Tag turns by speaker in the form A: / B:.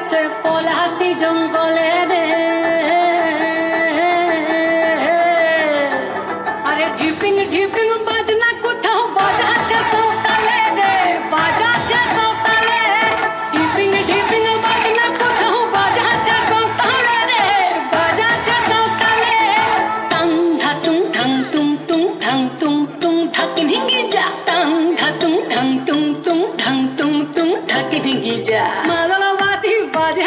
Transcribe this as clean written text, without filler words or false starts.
A: আছে পলাশি জঙ্গলে রে। আরে ঢিপিং ঢিপিং বাজনা কোথাও বাজাচ্ছে সৌতালে রে, বাজাচ্ছে সৌতালে। ঢিপিং ঢিপিং বাজনা কোথাও বাজাচ্ছে সৌতালে রে, বাজাচ্ছে সৌতালে। টাং ধাতুং ধাং তুং তুং ধাং তুং তুং ধাকিন হিঙ্গি যা, টাং ধাতুং ধাং তুং তুং ধাং তুং তুং ধাকিন হিঙ্গি যা। মাদলবাসী বাজে